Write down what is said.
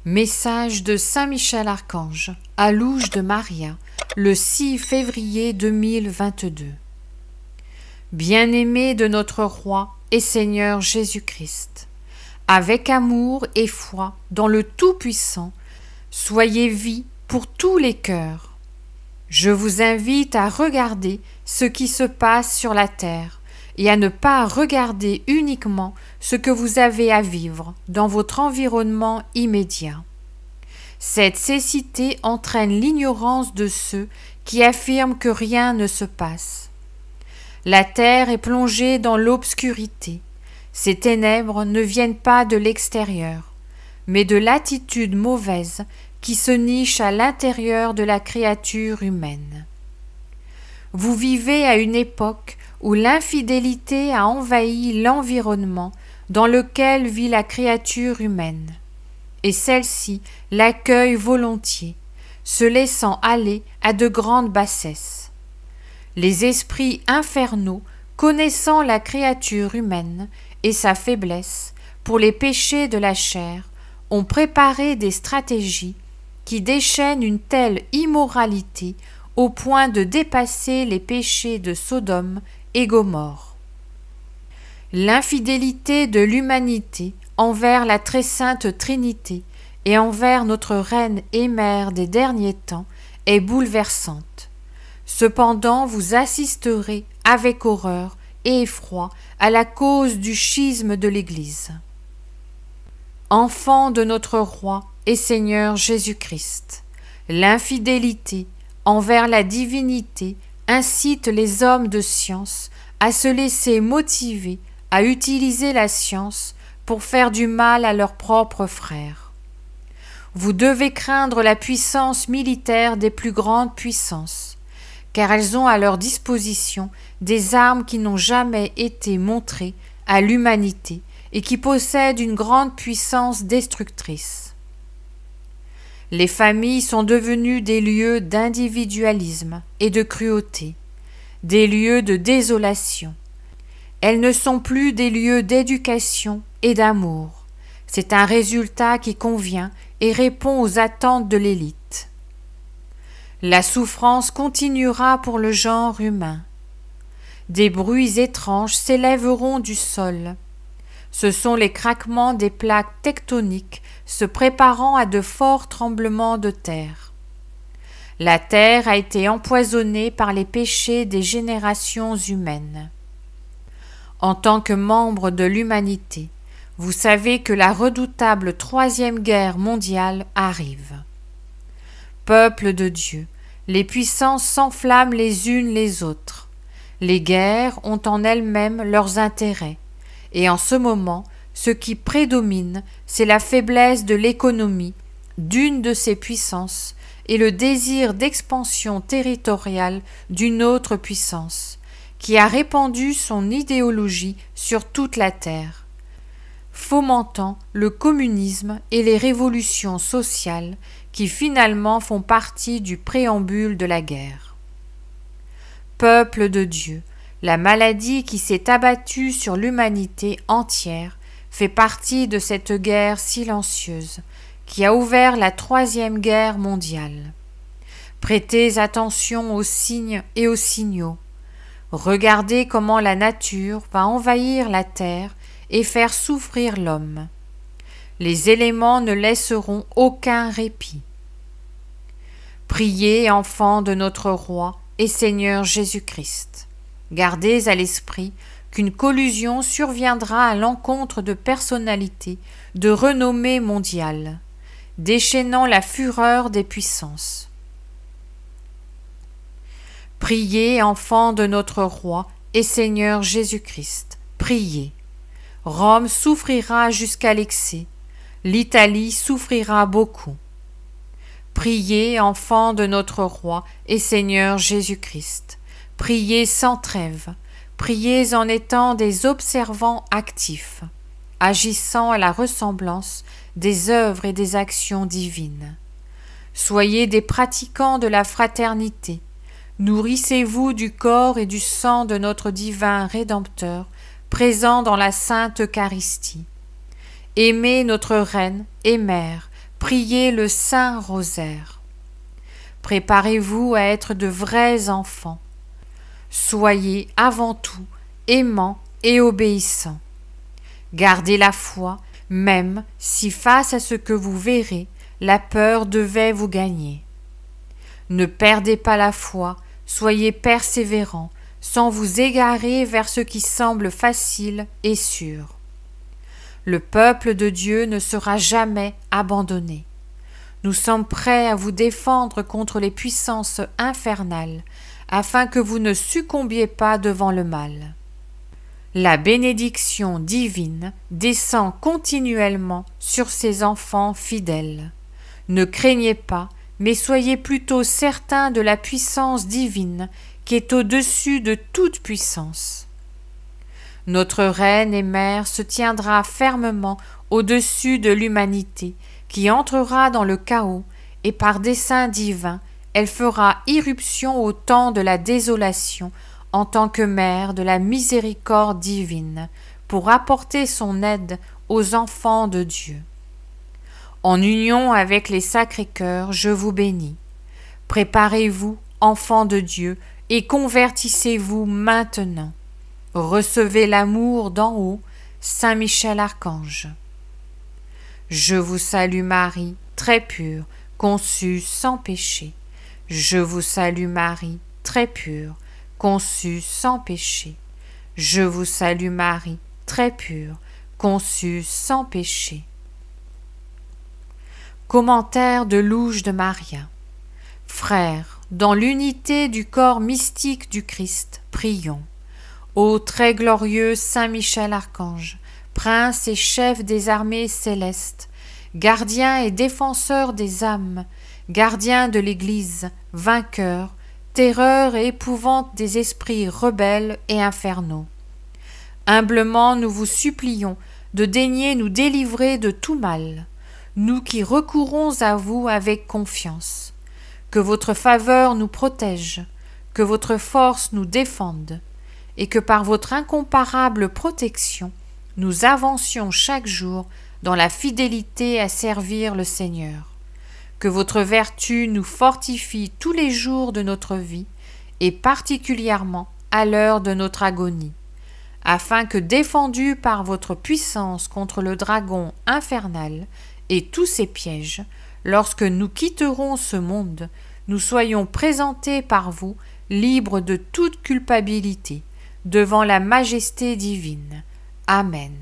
Message de Saint Michel Archange à Louge de Maria, le 6 février 2022. Bien-aimés de notre Roi et Seigneur Jésus-Christ, avec amour et foi dans le Tout-Puissant, soyez vie pour tous les cœurs. Je vous invite à regarder ce qui se passe sur la terre et à ne pas regarder uniquement ce que vous avez à vivre dans votre environnement immédiat. Cette cécité entraîne l'ignorance de ceux qui affirment que rien ne se passe. La terre est plongée dans l'obscurité. Ces ténèbres ne viennent pas de l'extérieur, mais de l'attitude mauvaise qui se niche à l'intérieur de la créature humaine. Vous vivez à une époque où l'infidélité a envahi l'environnement dans lequel vit la créature humaine, et celle-ci l'accueille volontiers, se laissant aller à de grandes bassesses. Les esprits infernaux, connaissant la créature humaine et sa faiblesse pour les péchés de la chair, ont préparé des stratégies qui déchaînent une telle immoralité au point de dépasser les péchés de Sodome et Gomorrhe. L'infidélité de l'humanité envers la très sainte Trinité et envers notre Reine et Mère des derniers temps est bouleversante. Cependant, vous assisterez avec horreur et effroi à la cause du schisme de l'Église. Enfants de notre Roi et Seigneur Jésus-Christ, l'infidélité envers la divinité incite les hommes de science à se laisser motiver à utiliser la science pour faire du mal à leurs propres frères. Vous devez craindre la puissance militaire des plus grandes puissances, car elles ont à leur disposition des armes qui n'ont jamais été montrées à l'humanité et qui possèdent une grande puissance destructrice. Les familles sont devenues des lieux d'individualisme et de cruauté, des lieux de désolation. Elles ne sont plus des lieux d'éducation et d'amour. C'est un résultat qui convient et répond aux attentes de l'élite. La souffrance continuera pour le genre humain. Des bruits étranges s'élèveront du sol. Ce sont les craquements des plaques tectoniques se préparant à de forts tremblements de terre. La terre a été empoisonnée par les péchés des générations humaines. En tant que membre de l'humanité, vous savez que la redoutable Troisième Guerre mondiale arrive. Peuple de Dieu, les puissances s'enflamment les unes les autres. Les guerres ont en elles-mêmes leurs intérêts. Et en ce moment, ce qui prédomine, c'est la faiblesse de l'économie d'une de ces puissances et le désir d'expansion territoriale d'une autre puissance, qui a répandu son idéologie sur toute la terre, fomentant le communisme et les révolutions sociales qui finalement font partie du préambule de la guerre. Peuple de Dieu, la maladie qui s'est abattue sur l'humanité entière fait partie de cette guerre silencieuse qui a ouvert la Troisième Guerre mondiale. Prêtez attention aux signes et aux signaux. Regardez comment la nature va envahir la terre et faire souffrir l'homme. Les éléments ne laisseront aucun répit. Priez, enfants de notre Roi et Seigneur Jésus-Christ. Gardez à l'esprit qu'une collusion surviendra à l'encontre de personnalités de renommée mondiale, déchaînant la fureur des puissances. Priez, enfants de notre Roi et Seigneur Jésus-Christ, priez. Rome souffrira jusqu'à l'excès, l'Italie souffrira beaucoup. Priez, enfants de notre Roi et Seigneur Jésus-Christ, priez sans trêve, priez en étant des observants actifs, agissant à la ressemblance des œuvres et des actions divines. Soyez des pratiquants de la fraternité, nourrissez-vous du corps et du sang de notre divin Rédempteur, présent dans la Sainte Eucharistie. Aimez notre Reine et Mère, priez le Saint Rosaire. Préparez-vous à être de vrais enfants. Soyez avant tout aimants et obéissants. Gardez la foi, même si face à ce que vous verrez, la peur devait vous gagner. Ne perdez pas la foi, soyez persévérants, sans vous égarer vers ce qui semble facile et sûr. Le peuple de Dieu ne sera jamais abandonné. Nous sommes prêts à vous défendre contre les puissances infernales, afin que vous ne succombiez pas devant le mal. La bénédiction divine descend continuellement sur ses enfants fidèles. Ne craignez pas, mais soyez plutôt certains de la puissance divine qui est au-dessus de toute puissance. Notre Reine et Mère se tiendra fermement au-dessus de l'humanité qui entrera dans le chaos et par dessein divin, elle fera irruption au temps de la désolation en tant que Mère de la miséricorde divine pour apporter son aide aux enfants de Dieu. En union avec les Sacrés-Cœurs, je vous bénis. Préparez-vous, enfants de Dieu, et convertissez-vous maintenant. Recevez l'amour d'en haut, Saint Michel Archange. Je vous salue Marie, très pure, conçue sans péché. Je vous salue Marie, très pure, conçue sans péché. Je vous salue Marie, très pure, conçue sans péché. Commentaire de Louche de Maria. Frères, dans l'unité du corps mystique du Christ, prions. Ô très glorieux Saint Michel Archange, prince et chef des armées célestes, gardien et défenseur des âmes, gardien de l'Église, vainqueur, terreur et épouvante des esprits rebelles et infernaux. Humblement nous vous supplions de daigner nous délivrer de tout mal, nous qui recourons à vous avec confiance. Que votre faveur nous protège, que votre force nous défende, et que par votre incomparable protection, nous avancions chaque jour dans la fidélité à servir le Seigneur. Que votre vertu nous fortifie tous les jours de notre vie, et particulièrement à l'heure de notre agonie, afin que, défendus par votre puissance contre le dragon infernal et tous ses pièges, lorsque nous quitterons ce monde, nous soyons présentés par vous, libres de toute culpabilité, devant la majesté divine. Amen.